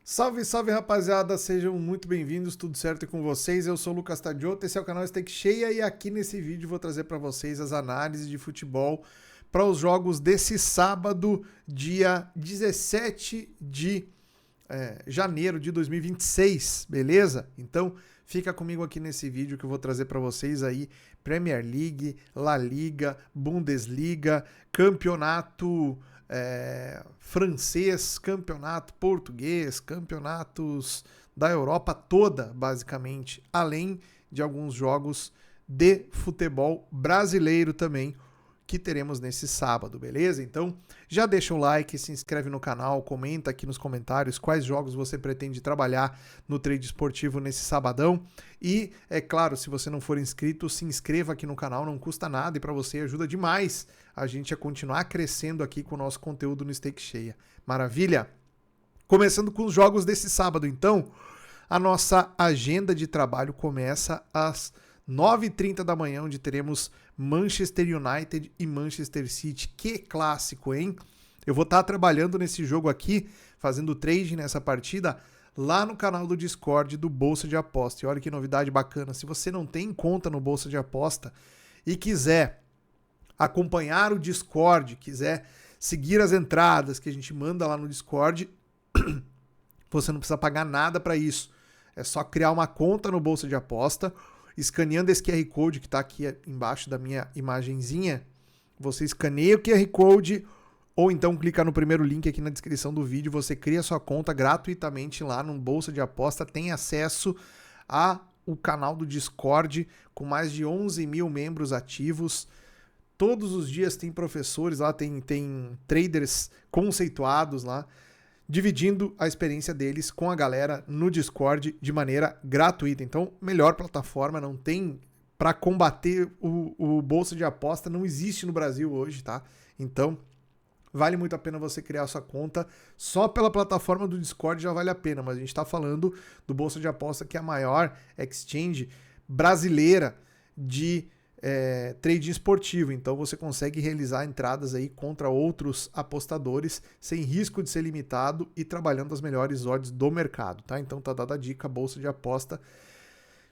Salve, salve rapaziada, sejam muito bem-vindos, tudo certo com vocês? Eu sou o Lucas Tadioto, esse é o canal Stake Cheia e aqui nesse vídeo vou trazer para vocês as análises de futebol para os jogos desse sábado, dia 17 de janeiro de 2026, beleza? Então fica comigo aqui nesse vídeo que eu vou trazer para vocês aí Premier League, La Liga, Bundesliga, campeonato francês, campeonato português, campeonatos da Europa toda, basicamente, além de alguns jogos de futebol brasileiro também, que teremos nesse sábado, beleza? Então, já deixa o like, se inscreve no canal, comenta aqui nos comentários quais jogos você pretende trabalhar no trade esportivo nesse sabadão. E, é claro, se você não for inscrito, se inscreva aqui no canal, não custa nada e para você ajuda demais a gente a continuar crescendo aqui com o nosso conteúdo no Stake Cheia. Maravilha? Começando com os jogos desse sábado, então, a nossa agenda de trabalho começa às 9h30 da manhã, onde teremos Manchester United e Manchester City. Que clássico, hein? Eu vou estar trabalhando nesse jogo aqui, fazendo trade nessa partida, lá no canal do Discord do Bolsa de Aposta. E olha que novidade bacana. Se você não tem conta no Bolsa de Aposta e quiser acompanhar o Discord, quiser seguir as entradas que a gente manda lá no Discord, você não precisa pagar nada para isso. É só criar uma conta no Bolsa de Aposta, escaneando esse QR Code que está aqui embaixo da minha imagenzinha. Você escaneia o QR Code ou então clica no primeiro link aqui na descrição do vídeo. Você cria sua conta gratuitamente lá no Bolsa de Aposta, tem acesso ao canal do Discord com mais de 11 mil membros ativos. Todos os dias tem professores lá, tem traders conceituados lá, dividindo a experiência deles com a galera no Discord de maneira gratuita. Então, melhor plataforma, não tem para combater o Bolsa de Aposta, não existe no Brasil hoje, tá? Então, vale muito a pena você criar a sua conta. Só pela plataforma do Discord já vale a pena, mas a gente está falando do Bolsa de Aposta, que é a maior exchange brasileira de trading esportivo, então você consegue realizar entradas aí contra outros apostadores sem risco de ser limitado e trabalhando as melhores odds do mercado, tá? Então tá dada a dica, Bolsa de Aposta.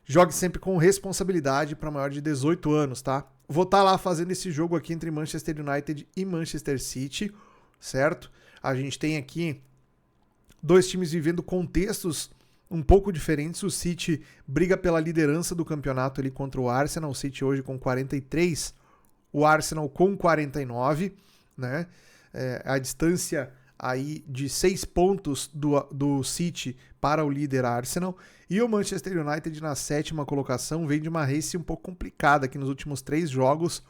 Jogue sempre com responsabilidade para maior de 18 anos, tá? Vou estar lá fazendo esse jogo aqui entre Manchester United e Manchester City, certo? A gente tem aqui dois times vivendo contextos um pouco diferentes. O City briga pela liderança do campeonato ali contra o Arsenal. O City hoje com 43, o Arsenal com 49, né? A distância aí de 6 pontos do City para o líder Arsenal. E o Manchester United na 7ª colocação vem de uma race um pouco complicada aqui nos últimos 3 jogos,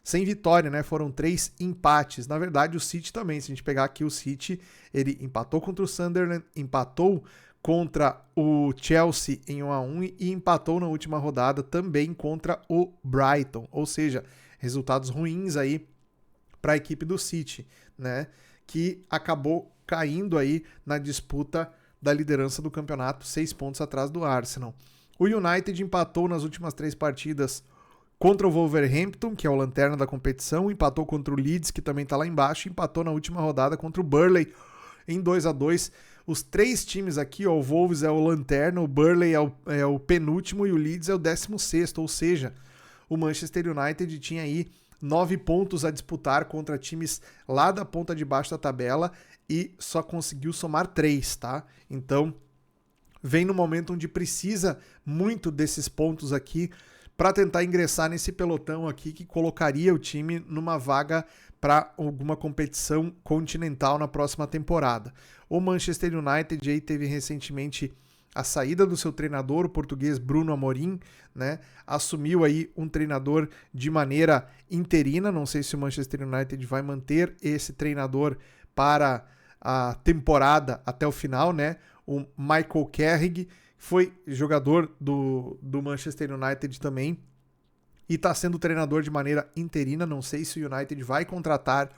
sem vitória, né? Foram 3 empates. Na verdade, o City também, se a gente pegar aqui o City, ele empatou contra o Sunderland, empatou contra o Chelsea em 1-1 e empatou na última rodada também contra o Brighton. Ou seja, resultados ruins aí para a equipe do City, né? Que acabou caindo aí na disputa da liderança do campeonato, 6 pontos atrás do Arsenal. O United empatou nas últimas 3 partidas contra o Wolverhampton, que é o lanterna da competição, empatou contra o Leeds, que também está lá embaixo, e empatou na última rodada contra o Burnley em 2-2. Os 3 times aqui, ó, o Wolves é o lanterna, o Burnley é o penúltimo e o Leeds é o 16º, ou seja, o Manchester United tinha aí 9 pontos a disputar contra times lá da ponta de baixo da tabela e só conseguiu somar 3, tá? Então, vem no momento onde precisa muito desses pontos aqui para tentar ingressar nesse pelotão aqui que colocaria o time numa vaga para alguma competição continental na próxima temporada. O Manchester United aí teve recentemente a saída do seu treinador, o português Bruno Amorim, né? Assumiu aí um treinador de maneira interina. Não sei se o Manchester United vai manter esse treinador para a temporada até o final, né? O Michael Carrick foi jogador do Manchester United também e está sendo treinador de maneira interina. Não sei se o United vai contratar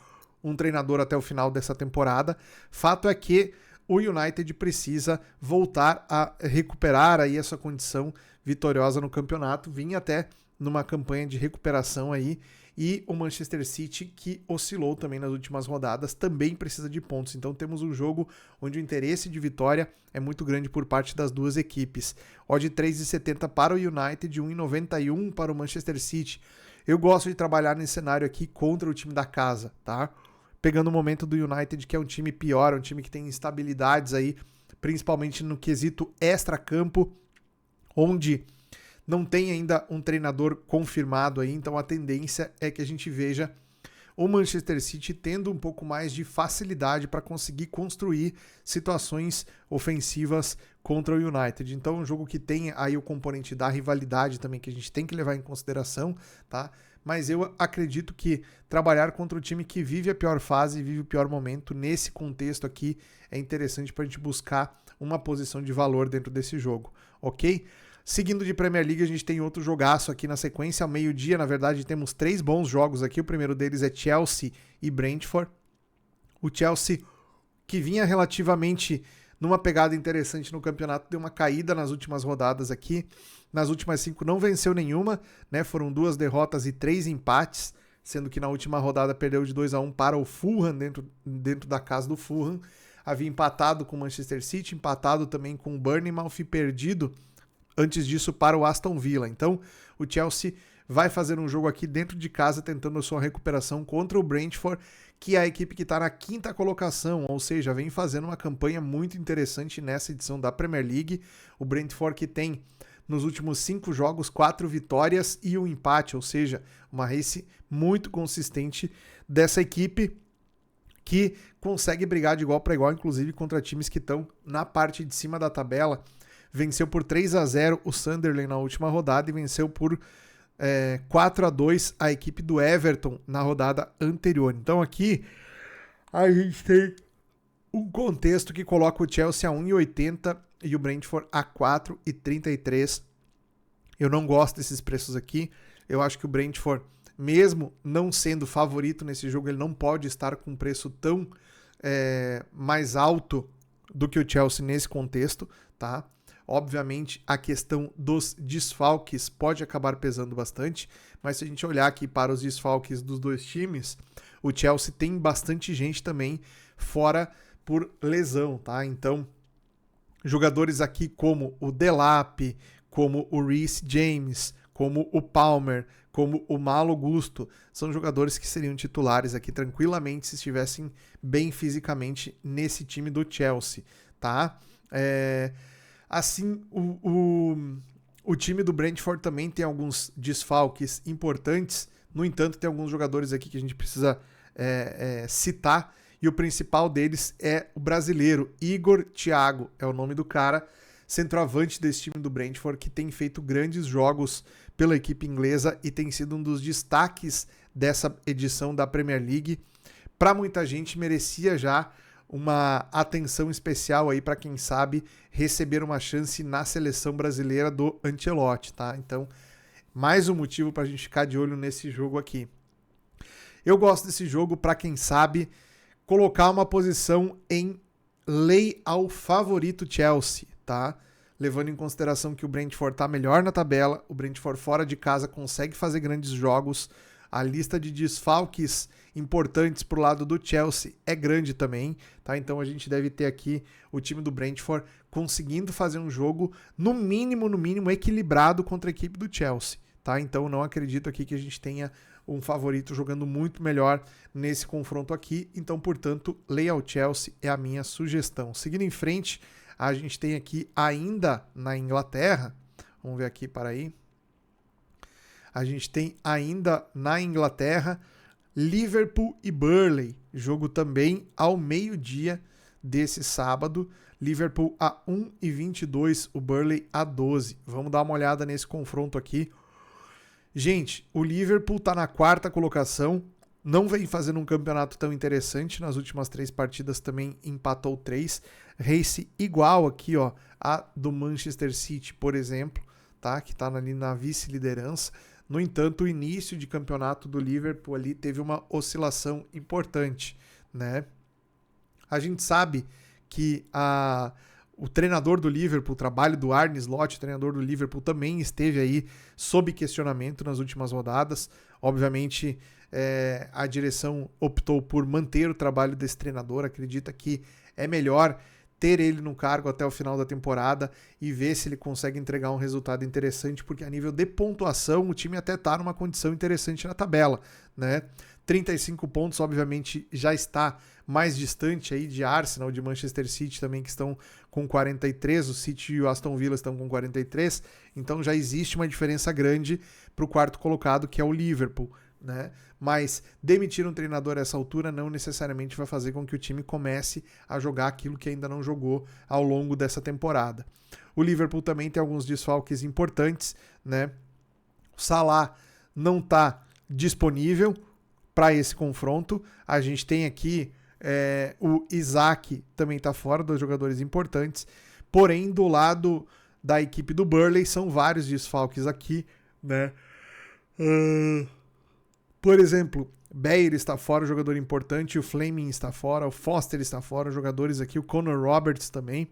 um treinador até o final dessa temporada. Fato é que o United precisa voltar a recuperar aí a sua condição vitoriosa no campeonato. Vinha até numa campanha de recuperação aí e o Manchester City, que oscilou também nas últimas rodadas, também precisa de pontos. Então temos um jogo onde o interesse de vitória é muito grande por parte das duas equipes. Odd 3,70 para o United, 1,91 para o Manchester City. Eu gosto de trabalhar nesse cenário aqui contra o time da casa, tá? Pegando o momento do United, que é um time pior, um time que tem instabilidades aí, principalmente no quesito extra-campo, onde não tem ainda um treinador confirmado aí, então a tendência é que a gente veja o Manchester City tendo um pouco mais de facilidade para conseguir construir situações ofensivas contra o United. Então, um jogo que tem aí o componente da rivalidade também, que a gente tem que levar em consideração, tá? Mas eu acredito que trabalhar contra o time que vive a pior fase, vive o pior momento, nesse contexto aqui, é interessante para a gente buscar uma posição de valor dentro desse jogo, ok? Seguindo de Premier League, a gente tem outro jogaço aqui na sequência. Ao meio-dia, na verdade, temos 3 bons jogos aqui. O primeiro deles é Chelsea e Brentford. O Chelsea, que vinha relativamente numa pegada interessante no campeonato, deu uma caída nas últimas rodadas aqui. Nas últimas 5 não venceu nenhuma, né? Foram 2 derrotas e 3 empates, sendo que na última rodada perdeu de 2-1 para o Fulham, dentro da casa do Fulham. Havia empatado com o Manchester City, empatado também com o Bournemouth e perdido antes disso para o Aston Villa. Então o Chelsea vai fazer um jogo aqui dentro de casa tentando a sua recuperação contra o Brentford, que é a equipe que está na 5ª colocação, ou seja, vem fazendo uma campanha muito interessante nessa edição da Premier League. O Brentford que tem nos últimos 5 jogos 4 vitórias e um empate, ou seja, uma race muito consistente dessa equipe que consegue brigar de igual para igual, inclusive contra times que estão na parte de cima da tabela. Venceu por 3-0 o Sunderland na última rodada e venceu por 4-2 a equipe do Everton na rodada anterior. Então aqui a gente tem um contexto que coloca o Chelsea a 1,80 e o Brentford a 4,33. Eu não gosto desses preços aqui. Eu acho que o Brentford, mesmo não sendo favorito nesse jogo, ele não pode estar com um preço tão mais alto do que o Chelsea nesse contexto, tá? Obviamente, a questão dos desfalques pode acabar pesando bastante, mas se a gente olhar aqui para os desfalques dos dois times, o Chelsea tem bastante gente também fora por lesão, tá? Então, jogadores aqui como o Delap, como o Reece James, como o Palmer, como o Malo Gusto, são jogadores que seriam titulares aqui tranquilamente se estivessem bem fisicamente nesse time do Chelsea, tá? Assim, o time do Brentford também tem alguns desfalques importantes. No entanto, tem alguns jogadores aqui que a gente precisa citar. E o principal deles é o brasileiro, Igor Thiago, é o nome do cara, centroavante desse time do Brentford, que tem feito grandes jogos pela equipe inglesa e tem sido um dos destaques dessa edição da Premier League. Para muita gente, merecia já uma atenção especial aí para quem sabe receber uma chance na seleção brasileira do Ancelotti, tá? Então, mais um motivo para a gente ficar de olho nesse jogo aqui. Eu gosto desse jogo para quem sabe colocar uma posição em lei ao favorito Chelsea, tá? Levando em consideração que o Brentford tá melhor na tabela, o Brentford fora de casa consegue fazer grandes jogos, a lista de desfalques importantes pro lado do Chelsea é grande também, tá? Então a gente deve ter aqui o time do Brentford conseguindo fazer um jogo no mínimo equilibrado contra a equipe do Chelsea, tá? Então não acredito aqui que a gente tenha um favorito jogando muito melhor nesse confronto aqui, então portanto, leia ao Chelsea é a minha sugestão. Seguindo em frente, a gente tem aqui ainda na Inglaterra, vamos ver aqui, para aí. A gente tem ainda na Inglaterra Liverpool e Burnley, jogo também ao meio-dia desse sábado. Liverpool a 1,22, o Burnley a 12. Vamos dar uma olhada nesse confronto aqui. Gente, o Liverpool está na 4ª colocação, não vem fazendo um campeonato tão interessante, nas últimas 3 partidas também empatou 3. Race igual aqui, ó, a do Manchester City, por exemplo, tá? Que está ali na vice-liderança. No entanto, o início de campeonato do Liverpool ali teve uma oscilação importante, né? A gente sabe que O treinador do Liverpool, o trabalho do Arne Slot, o treinador do Liverpool, também esteve aí sob questionamento nas últimas rodadas. Obviamente, a direção optou por manter o trabalho desse treinador, acredita que é melhor ter ele no cargo até o final da temporada e ver se ele consegue entregar um resultado interessante, porque a nível de pontuação o time até está numa condição interessante na tabela, né? 35 pontos, obviamente, já está mais distante aí de Arsenal, de Manchester City também, que estão com 43, o City e o Aston Villa estão com 43, então já existe uma diferença grande para o quarto colocado, que é o Liverpool, né? Mas demitir um treinador a essa altura não necessariamente vai fazer com que o time comece a jogar aquilo que ainda não jogou ao longo dessa temporada. O Liverpool também tem alguns desfalques importantes, né? O Salah não está disponível para esse confronto. A gente tem aqui o Isaac também está fora, dos jogadores importantes. Porém, do lado da equipe do Burnley, são vários desfalques aqui, né? Por exemplo, Bayer está fora, jogador importante, o Fleming está fora, o Foster está fora, jogadores aqui, o Connor Roberts também,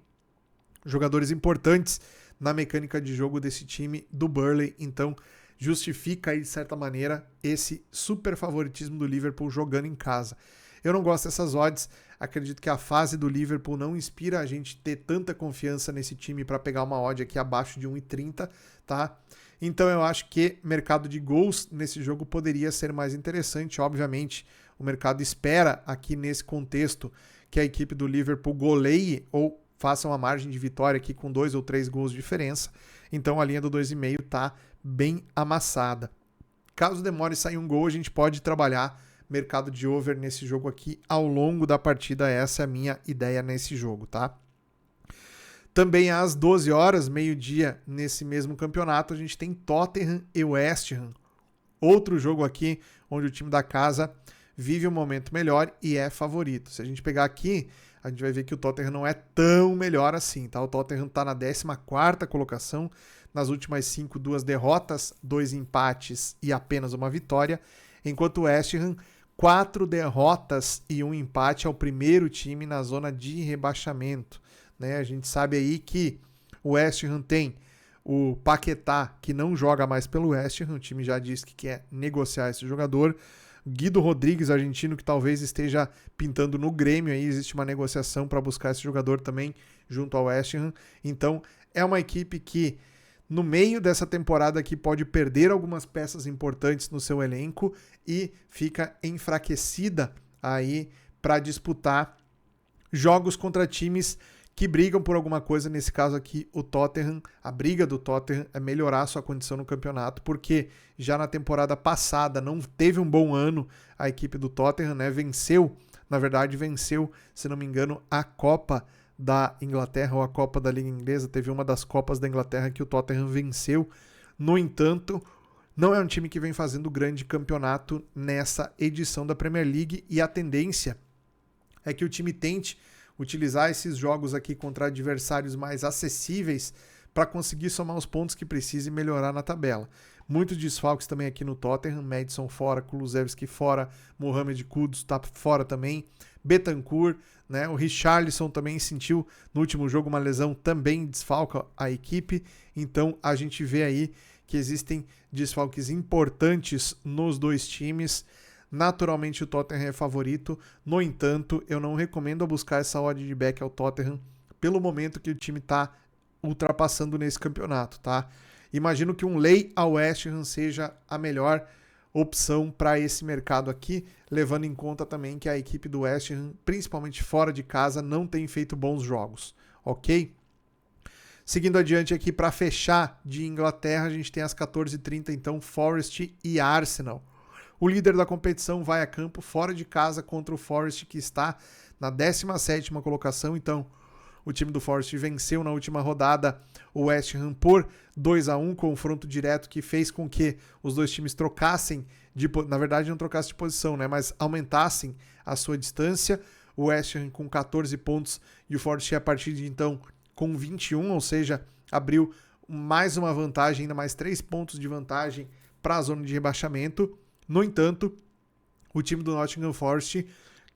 jogadores importantes na mecânica de jogo desse time do Burnley, então justifica aí de certa maneira esse super favoritismo do Liverpool jogando em casa. Eu não gosto dessas odds, acredito que a fase do Liverpool não inspira a gente ter tanta confiança nesse time para pegar uma odd aqui abaixo de 1,30, tá? Então eu acho que mercado de gols nesse jogo poderia ser mais interessante. Obviamente, o mercado espera aqui nesse contexto que a equipe do Liverpool goleie ou faça uma margem de vitória aqui com 2 ou 3 gols de diferença. Então a linha do 2,5 está bem amassada. Caso demore sair um gol, a gente pode trabalhar mercado de over nesse jogo aqui ao longo da partida. Essa é a minha ideia nesse jogo, tá? Também às 12 horas, meio-dia, nesse mesmo campeonato, a gente tem Tottenham e West Ham. Outro jogo aqui onde o time da casa vive um momento melhor e é favorito. Se a gente pegar aqui, a gente vai ver que o Tottenham não é tão melhor assim, tá? O Tottenham está na 14ª colocação, nas últimas 5, 2 derrotas, 2 empates e apenas uma vitória, enquanto o West Ham, 4 derrotas e 1 empate, é o primeiro time na zona de rebaixamento. Né? A gente sabe aí que o West Ham tem o Paquetá, que não joga mais pelo West Ham, o time já disse que quer negociar esse jogador. Guido Rodrigues, argentino, que talvez esteja pintando no Grêmio, aí existe uma negociação para buscar esse jogador também junto ao West Ham. Então é uma equipe que no meio dessa temporada aqui pode perder algumas peças importantes no seu elenco e fica enfraquecida aí para disputar jogos contra times que brigam por alguma coisa. Nesse caso aqui, o Tottenham, a briga do Tottenham é melhorar sua condição no campeonato, porque já na temporada passada não teve um bom ano a equipe do Tottenham, né? Venceu, se não me engano, a Copa da Inglaterra ou a Copa da Liga Inglesa. Teve uma das Copas da Inglaterra que o Tottenham venceu. No entanto, não é um time que vem fazendo grande campeonato nessa edição da Premier League, e a tendência é que o time tente utilizar esses jogos aqui contra adversários mais acessíveis para conseguir somar os pontos que precisa e melhorar na tabela. Muitos desfalques também aqui no Tottenham, Maddison fora, Kulusevski fora, Mohamed Kudus está fora também, Bentancur, né? O Richarlison também sentiu no último jogo uma lesão, também desfalca a equipe, então a gente vê aí que existem desfalques importantes nos dois times. Naturalmente o Tottenham é favorito, no entanto, eu não recomendo buscar essa odd de back ao Tottenham pelo momento que o time está ultrapassando nesse campeonato, tá? Imagino que um lay ao West Ham seja a melhor opção para esse mercado aqui, levando em conta também que a equipe do West Ham, principalmente fora de casa, não tem feito bons jogos, ok? Seguindo adiante aqui para fechar de Inglaterra, a gente tem às 14h30, então, Forest e Arsenal. O líder da competição vai a campo fora de casa contra o Forest, que está na 17ª colocação. Então, o time do Forest venceu na última rodada o West Ham por 2-1, confronto direto que fez com que os dois times trocassem, na verdade não trocassem de posição, né, mas aumentassem a sua distância. O West Ham com 14 pontos e o Forest a partir de então com 21, ou seja, abriu mais uma vantagem, ainda mais 3 pontos de vantagem para a zona de rebaixamento. No entanto, o time do Nottingham Forest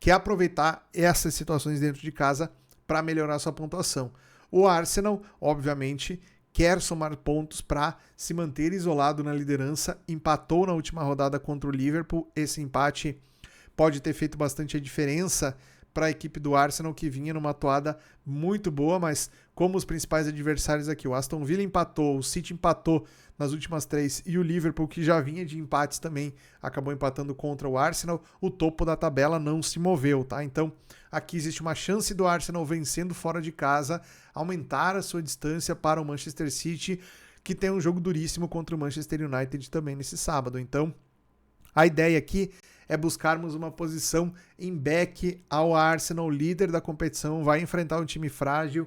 quer aproveitar essas situações dentro de casa para melhorar sua pontuação. O Arsenal, obviamente, quer somar pontos para se manter isolado na liderança, empatou na última rodada contra o Liverpool, esse empate pode ter feito bastante a diferença para a equipe do Arsenal, que vinha numa toada muito boa, mas como os principais adversários aqui, o Aston Villa empatou, o City empatou nas últimas 3 e o Liverpool, que já vinha de empates também, acabou empatando contra o Arsenal, o topo da tabela não se moveu, tá? Então, aqui existe uma chance do Arsenal vencendo fora de casa, aumentar a sua distância para o Manchester City, que tem um jogo duríssimo contra o Manchester United também nesse sábado. Então, a ideia aqui é buscarmos uma posição em back ao Arsenal, líder da competição, vai enfrentar um time frágil,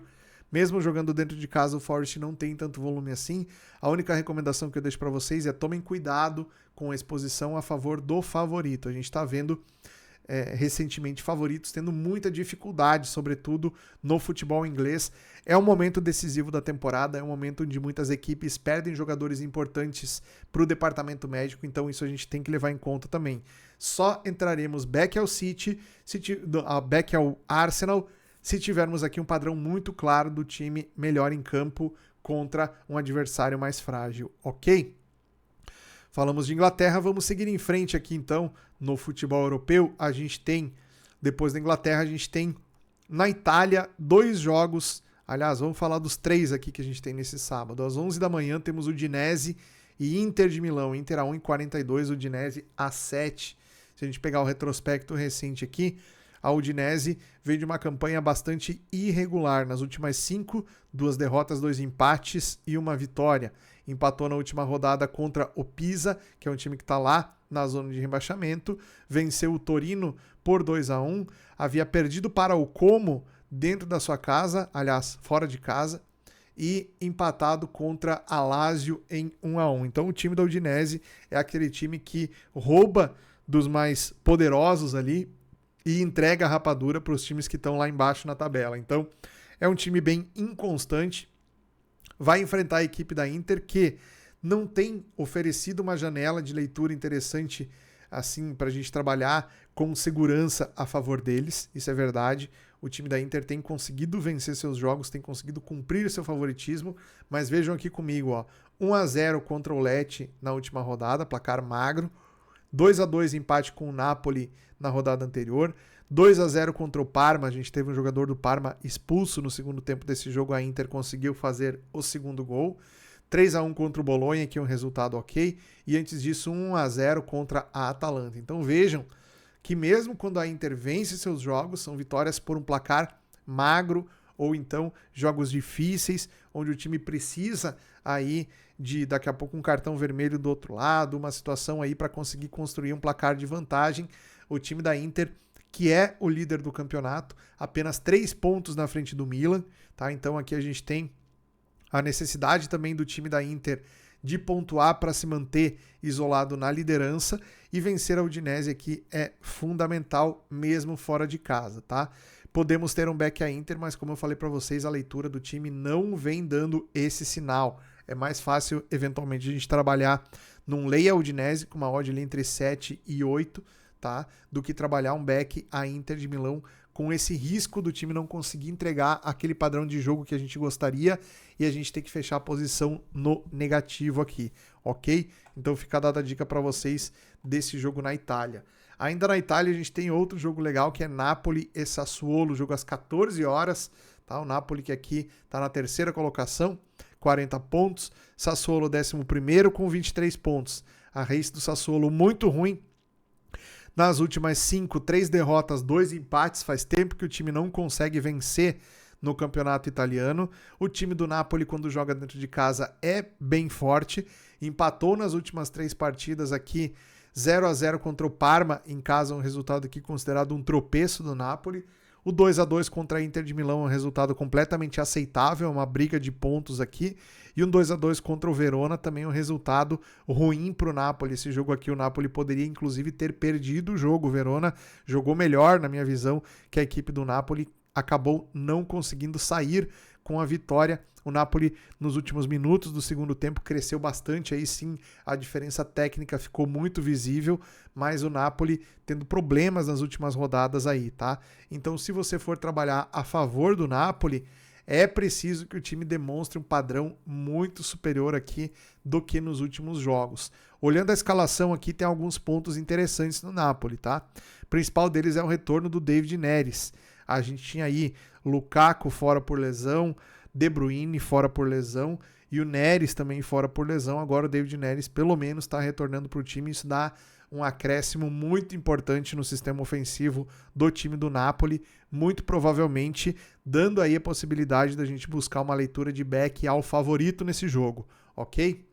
mesmo jogando dentro de casa, o Forest não tem tanto volume assim. A única recomendação que eu deixo para vocês é tomem cuidado com a exposição a favor do favorito. A gente está vendo recentemente favoritos tendo muita dificuldade, sobretudo no futebol inglês. É um momento decisivo da temporada, é um momento onde muitas equipes perdem jogadores importantes para o departamento médico, então isso a gente tem que levar em conta também. Só entraremos back ao City, back ao Arsenal, se tivermos aqui um padrão muito claro do time melhor em campo contra um adversário mais frágil, ok? Falamos de Inglaterra, vamos seguir em frente aqui então no futebol europeu. A gente tem, depois da Inglaterra, a gente tem na Itália 2 jogos. Aliás, vamos falar dos 3 aqui que a gente tem nesse sábado. Às 11 da manhã temos Udinese e Inter de Milão. Inter a 1,42, Udinese a 7. Se a gente pegar o retrospecto recente aqui, a Udinese veio de uma campanha bastante irregular. Nas últimas 5, 2 derrotas, 2 empates e 1 vitória. Empatou na última rodada contra o Pisa, que é um time que está lá na zona de rebaixamento. Venceu o Torino por 2-1. Havia perdido para o Como dentro da sua casa, aliás, fora de casa. E empatado contra a Lazio em 1-1. Então o time da Udinese é aquele time que rouba dos mais poderosos ali e entrega a rapadura para os times que estão lá embaixo na tabela. Então é um time bem inconstante. Vai enfrentar a equipe da Inter, que não tem oferecido uma janela de leitura interessante assim para a gente trabalhar com segurança a favor deles. Isso é verdade. O time da Inter tem conseguido vencer seus jogos, tem conseguido cumprir seu favoritismo, mas vejam aqui comigo, ó, 1-0 contra o Lecce na última rodada, placar magro. 2-2 empate com o Napoli na rodada anterior. 2-0 contra o Parma, a gente teve um jogador do Parma expulso no segundo tempo desse jogo, a Inter conseguiu fazer o segundo gol. 3-1 contra o Bolonha, que é um resultado ok, e antes disso 1-0 contra a Atalanta. Então vejam que mesmo quando a Inter vence seus jogos, são vitórias por um placar magro, ou então jogos difíceis, onde o time precisa aí de daqui a pouco um cartão vermelho do outro lado, uma situação aí para conseguir construir um placar de vantagem. O time da Inter, que é o líder do campeonato, apenas 3 pontos na frente do Milan, tá? Então aqui a gente tem a necessidade também do time da Inter de pontuar para se manter isolado na liderança, e vencer a Udinese aqui é fundamental mesmo fora de casa, tá? Podemos ter um back a Inter, mas como eu falei para vocês, a leitura do time não vem dando esse sinal. É mais fácil eventualmente a gente trabalhar num lay a Udinese com uma odd ali entre 7 e 8, tá? Do que trabalhar um back a Inter de Milão com esse risco do time não conseguir entregar aquele padrão de jogo que a gente gostaria e a gente ter que fechar a posição no negativo aqui, ok? Então fica dada a dica para vocês desse jogo na Itália. Ainda na Itália a gente tem outro jogo legal que é Napoli e Sassuolo, jogo às 14 horas, tá? O Napoli que aqui está na 3ª colocação, 40 pontos, Sassuolo 11º com 23 pontos. A race do Sassuolo muito ruim. Nas últimas 5, 3 derrotas, 2 empates. Faz tempo que o time não consegue vencer no campeonato italiano. O time do Napoli, quando joga dentro de casa, é bem forte. Empatou nas últimas 3 partidas aqui, 0-0 contra o Parma, em casa um resultado aqui considerado um tropeço do Napoli. O 2-2 contra a Inter de Milão é um resultado completamente aceitável, uma briga de pontos aqui. E um 2-2 contra o Verona também é um resultado ruim para o Napoli. Esse jogo aqui o Napoli poderia inclusive ter perdido o jogo. O Verona jogou melhor, na minha visão, que a equipe do Napoli acabou não conseguindo sair com a vitória. O Napoli, nos últimos minutos do segundo tempo, cresceu bastante. Aí sim, a diferença técnica ficou muito visível, mas o Napoli tendo problemas nas últimas rodadas aí, tá? Então, se você for trabalhar a favor do Napoli, é preciso que o time demonstre um padrão muito superior aqui do que nos últimos jogos. Olhando a escalação aqui, tem alguns pontos interessantes no Napoli, tá? O principal deles é o retorno do David Neres. A gente tinha aí Lukaku fora por lesão, De Bruyne fora por lesão e o Neres também fora por lesão. Agora o David Neres pelo menos está retornando para o time. Isso dá um acréscimo muito importante no sistema ofensivo do time do Napoli, muito provavelmente dando aí a possibilidade da gente buscar uma leitura de back ao favorito nesse jogo, ok?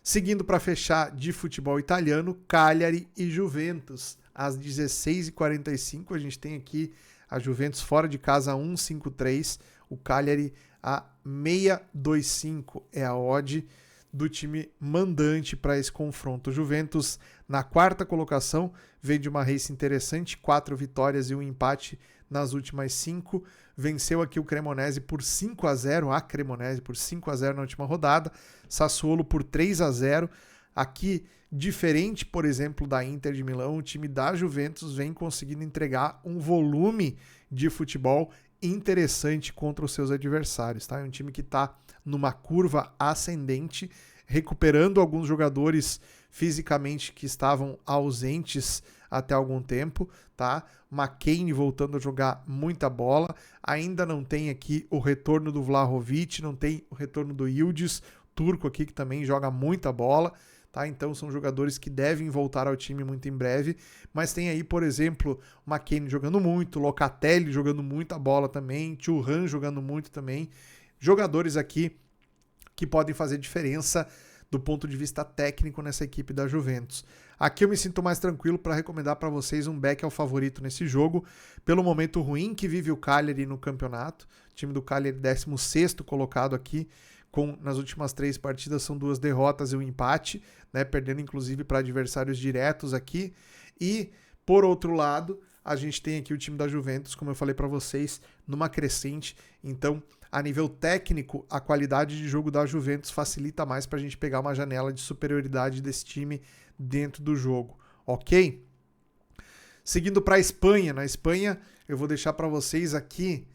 Seguindo para fechar de futebol italiano, Cagliari e Juventus. Às 16h45 a gente tem aqui a Juventus fora de casa 1,53, o Cagliari a 6,25 é a odd do time mandante para esse confronto. O Juventus na quarta colocação, veio de uma race interessante, 4 vitórias e um empate nas últimas 5. Venceu aqui o Cremonese por 5-0, a Cremonese por 5-0 na última rodada, Sassuolo por 3-0. Aqui, diferente, por exemplo, da Inter de Milão, o time da Juventus vem conseguindo entregar um volume de futebol interessante contra os seus adversários, tá? É um time que está numa curva ascendente, recuperando alguns jogadores fisicamente que estavam ausentes até algum tempo, tá? McKennie voltando a jogar muita bola, ainda não tem aqui o retorno do Vlahovic, não tem o retorno do Yildiz, turco aqui que também joga muita bola, tá? Então são jogadores que devem voltar ao time muito em breve, mas tem aí, por exemplo, o McKennie jogando muito, Locatelli jogando muita bola também, Thuram jogando muito também, jogadores aqui que podem fazer diferença do ponto de vista técnico nessa equipe da Juventus. Aqui eu me sinto mais tranquilo para recomendar para vocês um back ao favorito nesse jogo, pelo momento ruim que vive o Cagliari no campeonato, o time do Cagliari 16º colocado aqui, nas últimas 3 partidas são 2 derrotas e um empate, né, perdendo inclusive para adversários diretos aqui, e por outro lado, a gente tem aqui o time da Juventus, como eu falei para vocês, numa crescente, então a nível técnico, a qualidade de jogo da Juventus facilita mais para a gente pegar uma janela de superioridade desse time dentro do jogo, ok? Seguindo para a Espanha, na Espanha eu vou deixar para vocês aqui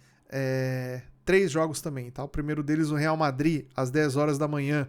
3 jogos também, tá? O primeiro deles o Real Madrid, às 10 horas da manhã,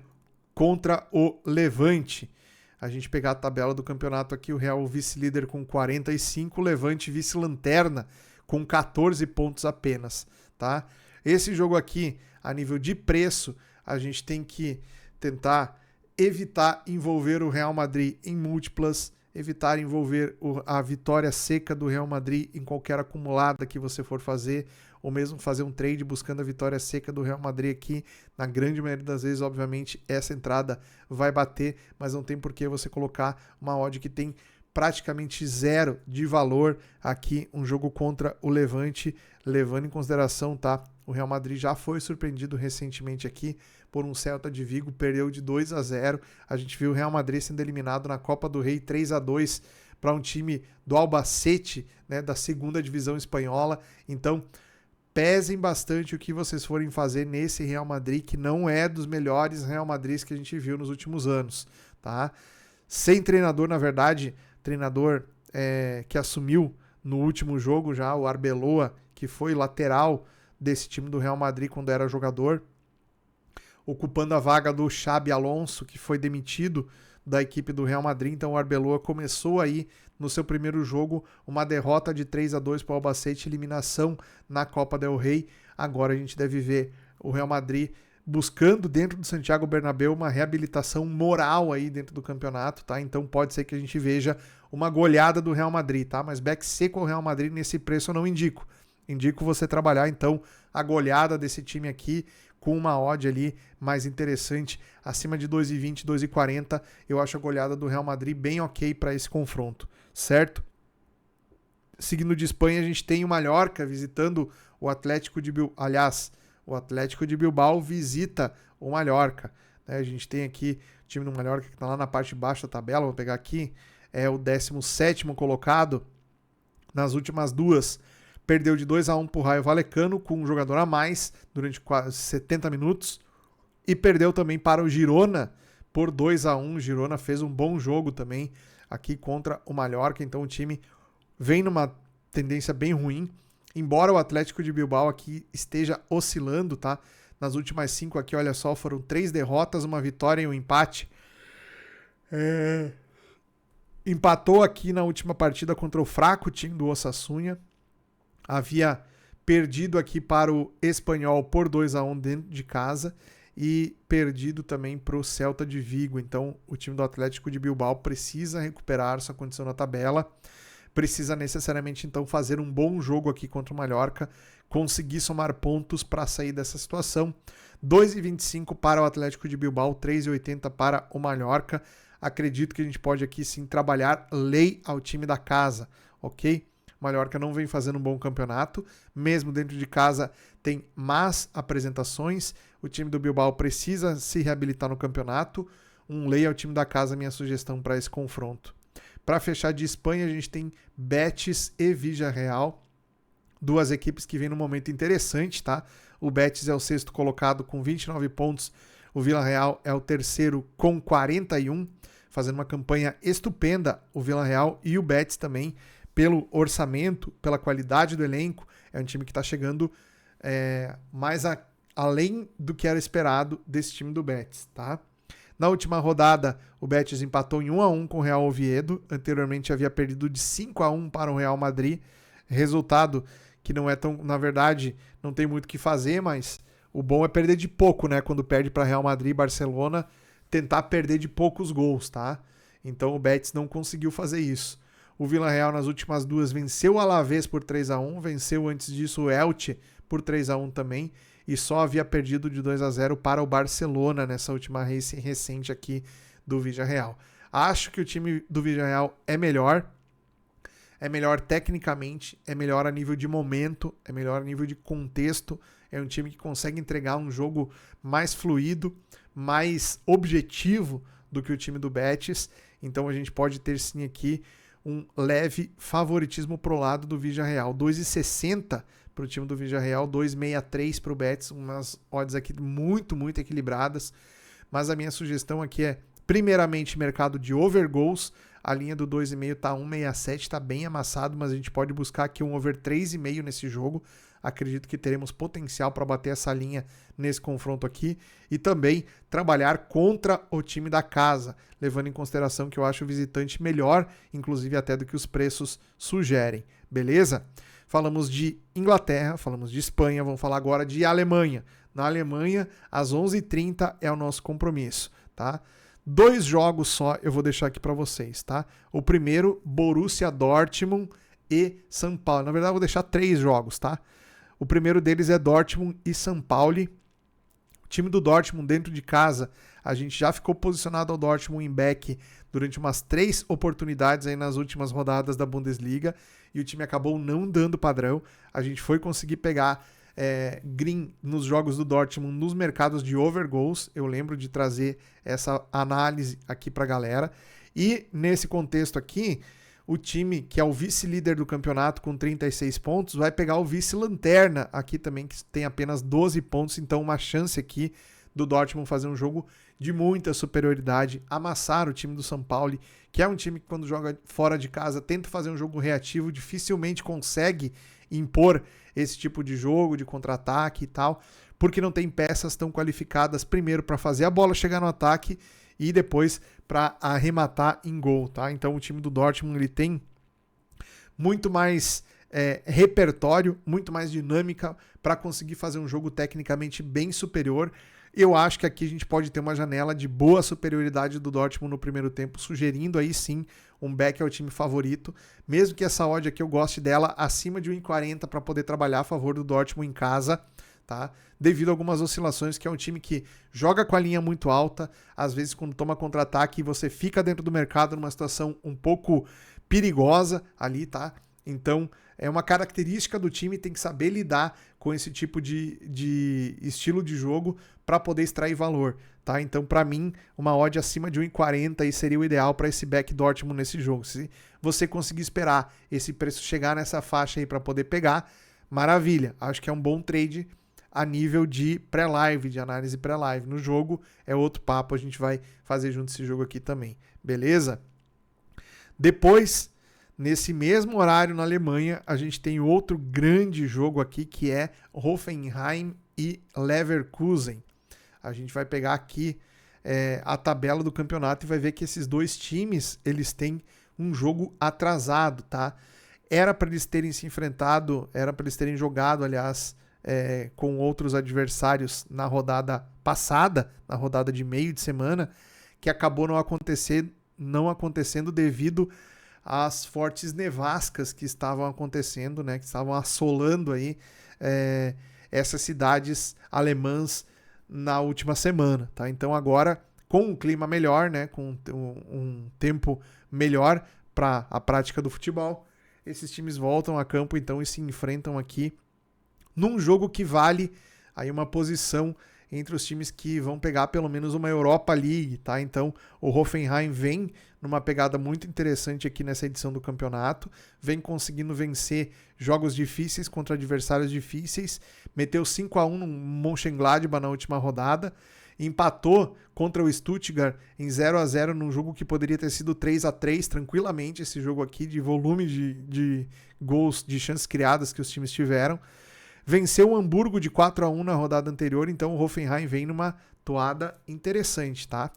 contra o Levante. A gente pegar a tabela do campeonato aqui, o Real vice-líder com 45, o Levante vice-lanterna com 14 pontos apenas, tá? Esse jogo aqui, a nível de preço, a gente tem que tentar evitar envolver o Real Madrid em múltiplas, evitar envolver a vitória seca do Real Madrid em qualquer acumulada que você for fazer, ou mesmo fazer um trade buscando a vitória seca do Real Madrid aqui. Na grande maioria das vezes, obviamente, essa entrada vai bater, mas não tem por que você colocar uma odd que tem praticamente 0 de valor aqui, um jogo contra o Levante, levando em consideração, tá? O Real Madrid já foi surpreendido recentemente aqui por um Celta de Vigo, perdeu de 2-0. A gente viu o Real Madrid sendo eliminado na Copa do Rei 3-2 para um time do Albacete, né, da segunda divisão espanhola. Então, pesem bastante o que vocês forem fazer nesse Real Madrid, que não é dos melhores Real Madrids que a gente viu nos últimos anos, tá? Sem treinador, na verdade, treinador que assumiu no último jogo já, o Arbeloa, que foi lateral desse time do Real Madrid quando era jogador, ocupando a vaga do Xabi Alonso, que foi demitido da equipe do Real Madrid. Então o Arbeloa começou aí no seu primeiro jogo uma derrota de 3-2 para o Albacete, eliminação na Copa del Rey. Agora a gente deve ver o Real Madrid buscando dentro do Santiago Bernabéu uma reabilitação moral aí dentro do campeonato, tá? Então pode ser que a gente veja uma goleada do Real Madrid, tá? Mas back seco ao Real Madrid nesse preço eu não indico. Indico você trabalhar então a goleada desse time aqui com uma odd ali mais interessante, acima de 2,20, 2,40. Eu acho a goleada do Real Madrid bem ok para esse confronto, certo? Seguindo de Espanha, a gente tem o Mallorca visitando o Atlético de Bilbao. Aliás, o Atlético de Bilbao visita o Mallorca, né? A gente tem aqui o time do Mallorca que está lá na parte de baixo da tabela. Vou pegar aqui, é o 17º colocado nas últimas 2. Perdeu de 2-1 para o Rayo Vallecano com um jogador a mais durante quase 70 minutos. E perdeu também para o Girona por 2-1. O Girona fez um bom jogo também aqui contra o Mallorca. Então o time vem numa tendência bem ruim. embora o Atlético de Bilbao aqui esteja oscilando, tá? Nas últimas 5 aqui, olha só, foram 3 derrotas, uma vitória e um empate. Empatou aqui na última partida contra o fraco time do Osasuna. Havia perdido aqui para o Espanhol por 2-1 dentro de casa e perdido também para o Celta de Vigo. Então, o time do Atlético de Bilbao precisa recuperar sua condição na tabela, precisa necessariamente, então, fazer um bom jogo aqui contra o Mallorca, conseguir somar pontos para sair dessa situação. 2,25 para o Atlético de Bilbao, 3,80 para o Mallorca. Acredito que a gente pode aqui sim trabalhar lei ao time da casa, ok? Mallorca não vem fazendo um bom campeonato, mesmo dentro de casa tem más apresentações, o time do Bilbao precisa se reabilitar no campeonato, um lei ao time da casa, minha sugestão para esse confronto. Para fechar de Espanha, a gente tem Betis e Villarreal, duas equipes que vêm num momento interessante, tá? O Betis é o sexto colocado com 29 pontos, o Villarreal é o terceiro com 41, fazendo uma campanha estupenda, o Villarreal e o Betis também, pelo orçamento, pela qualidade do elenco, é um time que está chegando mais além do que era esperado desse time do Betis, tá? Na última rodada, o Betis empatou em 1-1 com o Real Oviedo, anteriormente havia perdido de 5-1 para o Real Madrid, resultado que não é tão, na verdade, não tem muito o que fazer, mas o bom é perder de pouco, né? Quando perde para Real Madrid e Barcelona, tentar perder de poucos gols, tá? Então o Betis não conseguiu fazer isso. O Villarreal nas últimas duas venceu o Alavés por 3-1, venceu antes disso o Elche por 3-1 também, e só havia perdido de 2-0 para o Barcelona nessa última race recente aqui do Villarreal. Acho que o time do Villarreal é melhor tecnicamente, é melhor a nível de momento, é melhor a nível de contexto, é um time que consegue entregar um jogo mais fluido, mais objetivo do que o time do Betis, então a gente pode ter sim aqui um leve favoritismo pro lado do Villarreal, 2,60 para o time do Villarreal, 2,63 para o Betis, umas odds aqui muito, muito equilibradas, mas a minha sugestão aqui é, primeiramente, mercado de over goals, a linha do 2,5 tá 1,67, tá bem amassado, mas a gente pode buscar aqui um over 3,5 nesse jogo, acredito que teremos potencial para bater essa linha nesse confronto aqui, e também trabalhar contra o time da casa, levando em consideração que eu acho o visitante melhor, inclusive até do que os preços sugerem, beleza? Falamos de Inglaterra, falamos de Espanha, vamos falar agora de Alemanha. Na Alemanha, às 11h30 é o nosso compromisso, tá? 2 jogos só eu vou deixar aqui para vocês, tá? O primeiro, Borussia Dortmund e São Paulo. Na verdade, eu vou deixar 3 jogos, tá? O primeiro deles é Dortmund e São Paulo. O time do Dortmund dentro de casa, a gente já ficou posicionado ao Dortmund em back durante umas 3 oportunidades aí nas últimas rodadas da Bundesliga e o time acabou não dando padrão. A gente foi conseguir pegar green nos jogos do Dortmund nos mercados de over goals. Eu lembro de trazer essa análise aqui pra galera. E nesse contexto aqui, o time que é o vice-líder do campeonato com 36 pontos vai pegar o vice-lanterna aqui também, que tem apenas 12 pontos. Então uma chance aqui do Dortmund fazer um jogo de muita superioridade, amassar o time do São Paulo, que é um time que quando joga fora de casa tenta fazer um jogo reativo, dificilmente consegue impor esse tipo de jogo, de contra-ataque e tal, porque não tem peças tão qualificadas, primeiro para fazer a bola chegar no ataque e depois para arrematar em gol, tá? Então o time do Dortmund ele tem muito mais repertório, muito mais dinâmica para conseguir fazer um jogo tecnicamente bem superior. Eu acho que aqui a gente pode ter uma janela de boa superioridade do Dortmund no primeiro tempo, sugerindo aí sim um back ao time favorito, mesmo que essa odd aqui eu goste dela acima de 1,40 para poder trabalhar a favor do Dortmund em casa, tá? Devido a algumas oscilações, que é um time que joga com a linha muito alta, às vezes quando toma contra-ataque você fica dentro do mercado numa situação um pouco perigosa ali, tá? Então é uma característica do time, tem que saber lidar com esse tipo de estilo de jogo para poder extrair valor, tá? Então, para mim, uma odd acima de 1,40 aí seria o ideal para esse back Dortmund nesse jogo. Se você conseguir esperar esse preço chegar nessa faixa aí para poder pegar, maravilha. Acho que é um bom trade a nível de pré-live, de análise pré-live. No jogo é outro papo, a gente vai fazer junto esse jogo aqui também, beleza? Depois, nesse mesmo horário na Alemanha, a gente tem outro grande jogo aqui, que é Hoffenheim e Leverkusen. A gente vai pegar aqui a tabela do campeonato e vai ver que esses dois times, eles têm um jogo atrasado, tá? Era para eles terem se enfrentado, era para eles terem jogado, aliás, com outros adversários na rodada passada, na rodada de meio de semana, que acabou não acontecendo devido às fortes nevascas que estavam acontecendo, né? Que estavam assolando aí essas cidades alemãs na última semana, tá? Então agora, com um clima melhor, né? Com um tempo melhor para a prática do futebol, esses times voltam a campo então e se enfrentam aqui num jogo que vale aí uma posição entre os times que vão pegar pelo menos uma Europa League, tá? Então o Hoffenheim vem numa pegada muito interessante aqui nessa edição do campeonato, vem conseguindo vencer jogos difíceis contra adversários difíceis, meteu 5-1 no Mönchengladbach na última rodada, empatou contra o Stuttgart em 0-0 num jogo que poderia ter sido 3-3 tranquilamente, esse jogo aqui de volume de gols, de chances criadas que os times tiveram. Venceu o Hamburgo de 4-1 na rodada anterior, então o Hoffenheim vem numa toada interessante, tá?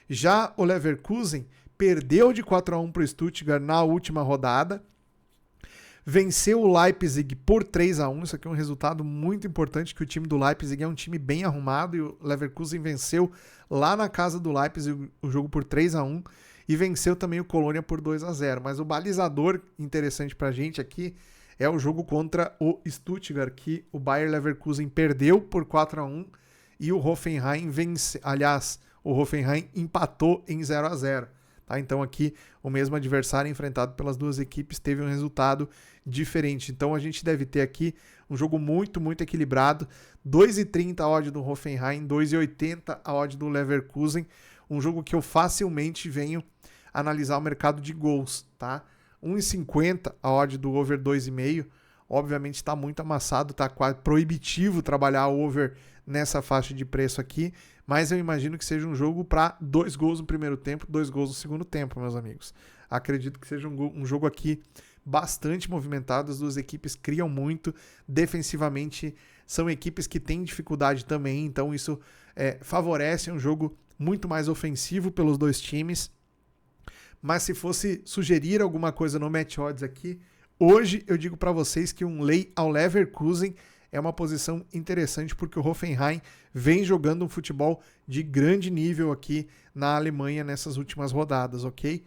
Já o Leverkusen perdeu de 4-1 para o Stuttgart na última rodada, venceu o Leipzig por 3-1, isso aqui é um resultado muito importante, que o time do Leipzig é um time bem arrumado, e o Leverkusen venceu lá na casa do Leipzig o jogo por 3-1, e venceu também o Colônia por 2-0, mas o balizador interessante pra gente aqui é o jogo contra o Stuttgart, que o Bayer Leverkusen perdeu por 4-1 e o Hoffenheim o Hoffenheim empatou em 0-0. Tá? Então aqui o mesmo adversário enfrentado pelas duas equipes teve um resultado diferente. Então a gente deve ter aqui um jogo muito, muito equilibrado. 2,30 a odd do Hoffenheim, 2,80 a odd do Leverkusen. Um jogo que eu facilmente venho analisar o mercado de gols, tá? 1,50 a odd do over 2,5. Obviamente está muito amassado, está quase proibitivo trabalhar over nessa faixa de preço aqui, mas eu imagino que seja um jogo para 2 gols no primeiro tempo, 2 gols no segundo tempo, meus amigos. Acredito que seja um jogo aqui bastante movimentado, as duas equipes criam muito, defensivamente são equipes que têm dificuldade também, então isso favorece um jogo muito mais ofensivo pelos dois times. Mas se fosse sugerir alguma coisa no Match Odds aqui, hoje eu digo para vocês que um lay ao Leverkusen é uma posição interessante, porque o Hoffenheim vem jogando um futebol de grande nível aqui na Alemanha nessas últimas rodadas, ok?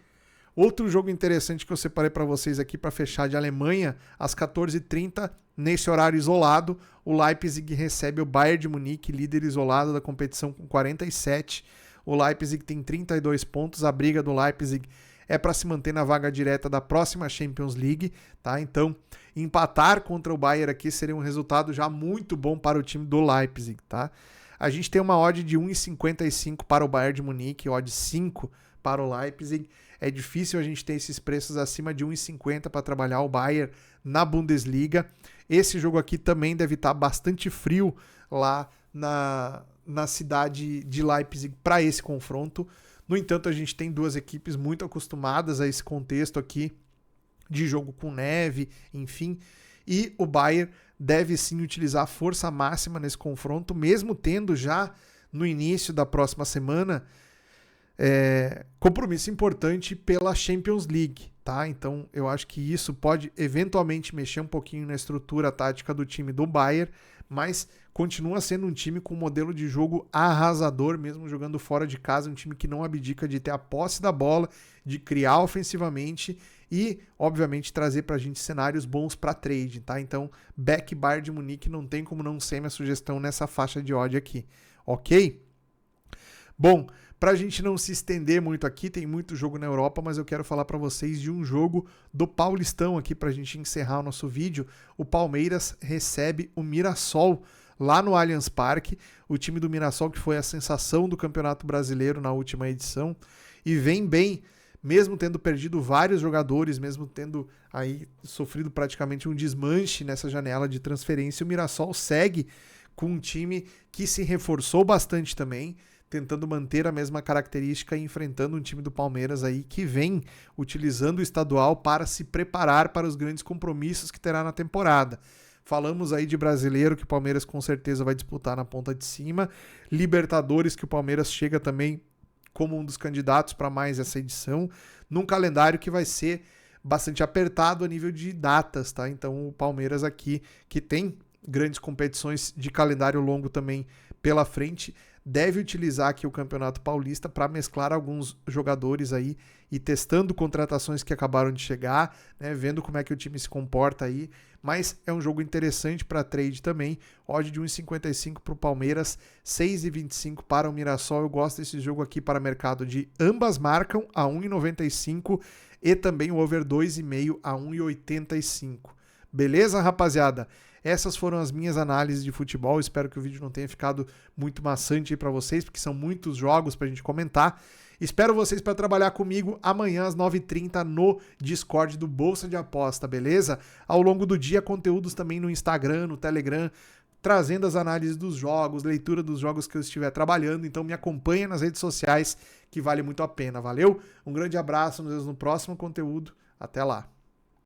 Outro jogo interessante que eu separei para vocês aqui para fechar de Alemanha, às 14h30, nesse horário isolado, o Leipzig recebe o Bayern de Munique, líder isolado da competição com 47. O Leipzig tem 32 pontos, a briga do Leipzig é para se manter na vaga direta da próxima Champions League, tá? Então, empatar contra o Bayern aqui seria um resultado já muito bom para o time do Leipzig, tá? A gente tem uma odd de 1,55 para o Bayern de Munique, odd 5 para o Leipzig. É difícil a gente ter esses preços acima de 1,50 para trabalhar o Bayern na Bundesliga. Esse jogo aqui também deve estar bastante frio lá na cidade de Leipzig para esse confronto. No entanto, a gente tem duas equipes muito acostumadas a esse contexto aqui de jogo com neve, enfim, e o Bayern deve sim utilizar a força máxima nesse confronto, mesmo tendo já no início da próxima semana compromisso importante pela Champions League, tá? Então eu acho que isso pode eventualmente mexer um pouquinho na estrutura tática do time do Bayern, mas continua sendo um time com um modelo de jogo arrasador, mesmo jogando fora de casa, um time que não abdica de ter a posse da bola, de criar ofensivamente e, obviamente, trazer pra gente cenários bons para trade, tá? Então, back Bayern de Munique não tem como não ser minha sugestão nessa faixa de odd aqui, ok? Bom, pra gente não se estender muito aqui, tem muito jogo na Europa, mas eu quero falar para vocês de um jogo do Paulistão aqui pra gente encerrar o nosso vídeo. O Palmeiras recebe o Mirassol lá no Allianz Parque, o time do Mirassol que foi a sensação do Campeonato Brasileiro na última edição e vem bem, mesmo tendo perdido vários jogadores, mesmo tendo aí sofrido praticamente um desmanche nessa janela de transferência, o Mirassol segue com um time que se reforçou bastante também, tentando manter a mesma característica e enfrentando um time do Palmeiras aí que vem utilizando o estadual para se preparar para os grandes compromissos que terá na temporada. Falamos aí de Brasileiro, que o Palmeiras com certeza vai disputar na ponta de cima. Libertadores, que o Palmeiras chega também como um dos candidatos para mais essa edição, num calendário que vai ser bastante apertado a nível de datas, tá? Então o Palmeiras aqui, que tem grandes competições de calendário longo também pela frente, deve utilizar aqui o Campeonato Paulista para mesclar alguns jogadores aí e testando contratações que acabaram de chegar, né, vendo como é que o time se comporta aí, mas é um jogo interessante para trade também, odd de 1,55 para o Palmeiras, 6,25 para o Mirassol. Eu gosto desse jogo aqui para mercado de ambas marcam a 1,95 e também o over 2,5 a 1,85. Beleza, rapaziada? Essas foram as minhas análises de futebol. Espero que o vídeo não tenha ficado muito maçante aí para vocês, porque são muitos jogos para a gente comentar. Espero vocês para trabalhar comigo amanhã às 9h30 no Discord do Bolsa de Aposta, beleza? Ao longo do dia, conteúdos também no Instagram, no Telegram, trazendo as análises dos jogos, leitura dos jogos que eu estiver trabalhando. Então me acompanha nas redes sociais, que vale muito a pena, valeu? Um grande abraço, nos vemos no próximo conteúdo. Até lá!